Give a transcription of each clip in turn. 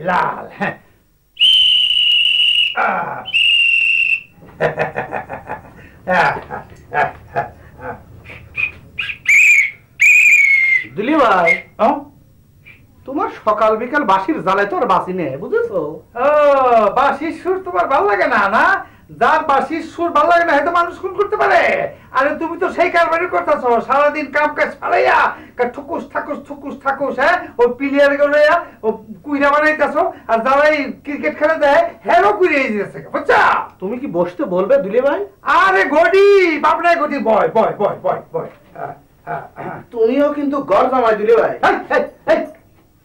লাল। হ্যাঁ দিলি ভাই, তোমার সকাল বিকাল বাঁশির জ্বালায় তো আর বাঁচি নেই, বুঝেছো? বাঁশির সুর তোমার ভালো লাগে না? না, যার বাঁশির সুর ভালো লাগে না হয়তো মানুষ খুন করতে পারে। আরে তুমি তো সেই কারবারই করতেছো, সারাদিন কাম কাজ ফালাইয়া ঠুকুস ঠাকুস ঠুকুস ঠাকুস, হ্যাঁ ও প্লেয়ার গুলো ও কুইরা বানাইতেছো, আর যারাই ক্রিকেট খেলে দেয় হেরো কুইরে দিয়েছে, বুঝছা? তুমি কি বসতে বলবে দুলি ভাই? আরে গডি বাপনায় গডি, বয় বয় বয় বয় বয়। তুমিও কিন্তু ঘর জামাই দুলি ভাই।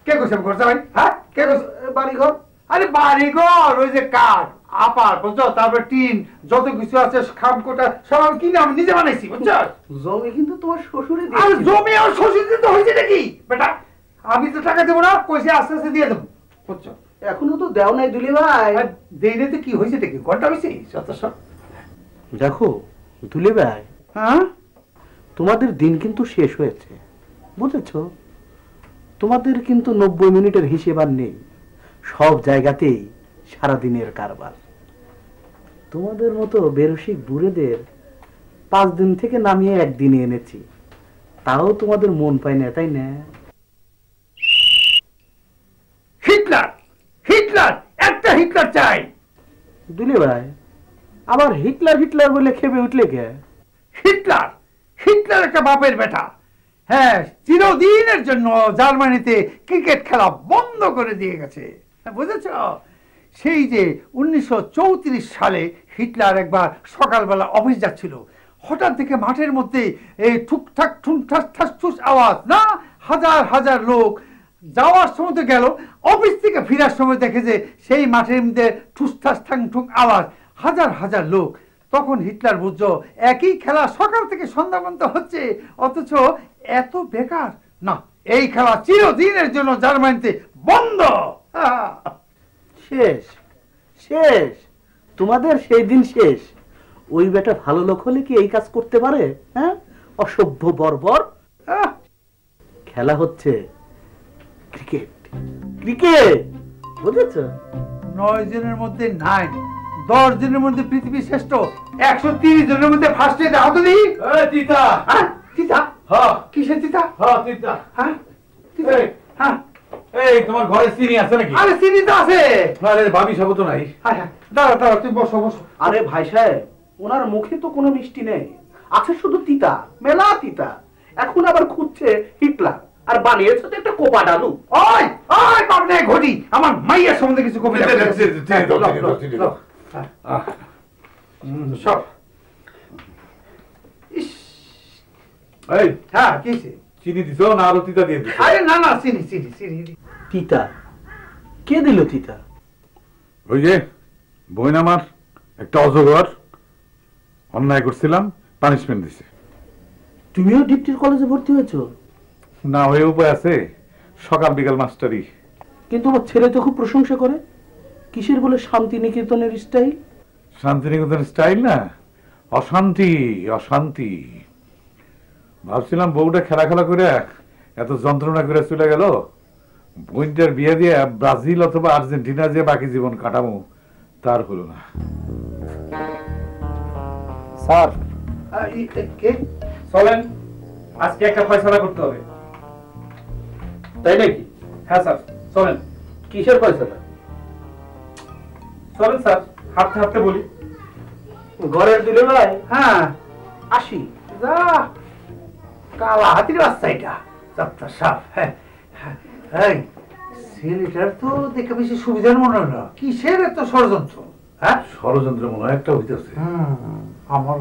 কে কইছে ঘর জামাই? হ্যাঁ কে কইছে? বাড়িঘর। আরে বাড়িঘর ওই যে কাঠ আপার বুঝছো, তারপর টিন যত কিছু আছে খামকোটা সব আমি কিনে আমি নিজে বানাইছি, বুঝছো? জমি কিন্তু তোমার শ্বশুরে আর দিয়েছে। জমি আর শ্বশুর দিতে হয়েছে নাকি বেটা? আমি তো টাকা দেবো না, কইছে আস্তে আস্তে দিয়ে দেবো, বুঝছো? এখনো তো দেও নাই দুলি ভাই। দেই তো কি হয়েছে দেখি, ঘন্টা হয়েছে শত সব। দেখো দুলি ভাই, হ্যাঁ তোমাদের দিন কিন্তু শেষ হয়েছে, বুঝেছ? তোমাদের কিন্তু 90 মিনিটের হিসেব আর নেই, সব জায়গাতেই সারাদিনের কারবার। তোমাদের মতো বেরসিক বুড়েদের 5 দিন থেকে নামিয়ে একদিনে এনেছি, তাও তোমাদের মন পায় না, তাই না? হিটলার হিটলার একটা হিটলার চাই। দুলি ভাই, আবার হিটলার হিটলার বলে খেপে উঠলে কে? হিটলার হিটলার একটা বাপের বেটা, হ্যাঁ চিরদিনের জন্য জার্মানিতে ক্রিকেট খেলা বন্ধ করে দিয়ে গেছে, বুঝেছ? সেই যে 1934 সালে হিটলার একবার সকালবেলা অফিস যাচ্ছিল, হঠাৎ থেকে মাঠের মধ্যে এই ঠুকঠাক ঠুনঠাস ঠাস ঠুস আওয়াজ, না হাজার হাজার লোক যাওয়ার সময় তো গেল, অফিস থেকে ফেরার সময় দেখে যে সেই মাঠের মধ্যে ঠুসঠাস ঠাং ঠুক আওয়াজ, হাজার হাজার লোক। তখন হিটলার বুঝছো একই খেলা সকাল থেকে সন্ধ্যা পর্যন্ত হচ্ছে, অথচ এত বেকার, না এই খেলা চিরদিনের জন্য জার্মানিতে বন্ধ। শেষ শেষ, তোমাদের সেই দিন শেষ। ওই বেটা ভালো লোক হলে কি এই কাজ করতে পারে? হ্যাঁ, অসভ্য বর্বর। খেলা হচ্ছে ক্রিকেট, ক্রিকেট, বুঝেছ? 9 জনের মধ্যে 9, 10 জনের মধ্যে পৃথিবীর শ্রেষ্ঠ, 130 জনের মধ্যে ফার্স্ট এ দাও তো দিই। তিতা। হ্যাঁ তিতা? হ্যাঁ কিসের তিতা? হ্যাঁ তিতা। হ্যাঁ তিতা। হ্যাঁ এই তোমার ঘরে চিনি আছে নাকি? আরে চিনি তো আছে। আরে ভাবি সব তো নাই। হ্যাঁ হ্যাঁ দাঁড়া দাঁড়া, তুই বসো বসো। আরে ভাই সাহেব, ওনার মুখে তো কোনো মিষ্টি নেই, আছে শুধু তিতা, মেলা তিতা। এখন আবার খুঁজছে হিটলার, আর বানিয়েছে তো একটা কোপা ডালু। ওই ওই বাবনে ঘটি, আমার মাইয়ার সম্বন্ধে কিছু কবি সব। এই হ্যাঁ কিসে? চিনি দিছো না আরো তিতা দিয়ে দিছো? আরে না না চিনি চিনি চিনি। তিতা কে দিল তিতা? ওই যে বোন আমার একটা অজগর অন্যায় করছিলাম, পানিশমেন্ট দিছে। তুমিও ডিপটির কলেজে ভর্তি হয়েছো? না হয়ে উপায় আছে, সকাল বিকাল মাস্টারি। কিন্তু আমার ছেলে তো খুব প্রশংসা করে, কিসের বলে শান্তিনিকেতনের স্টাইল। শান্তিনিকেতন স্টাইল না, অশান্তি অশান্তি। ভাবছিলাম বউটা খেলা খেলা করে এত যন্ত্রণা করে চলে গেল, বোনটার বিয়ে দিয়ে ব্রাজিল অথবা আর্জেন্টিনা যে বাকি জীবন কাটামো, তার হলো না। স্যার কে? চলেন, আজকে একটা ফয়সালা করতে হবে। তাই নাকি? হ্যাঁ স্যার চলেন। কিসের ফয়সালা? চলেন স্যার, হাঁটতে হাঁটতে বলি। ঘরের দিলে ভাই, হ্যাঁ আসি। যা কালা হাতির বাচ্চা এটা, চাপটা সাপ। হ্যাঁ হ্যাঁ ছেলেটার তো দেখে বেশি সুবিধার মনে হলো, কিসের এত ষড়যন্ত্র? হ্যাঁ ষড়যন্ত্র মনে হয় একটা হইতেছে। আমার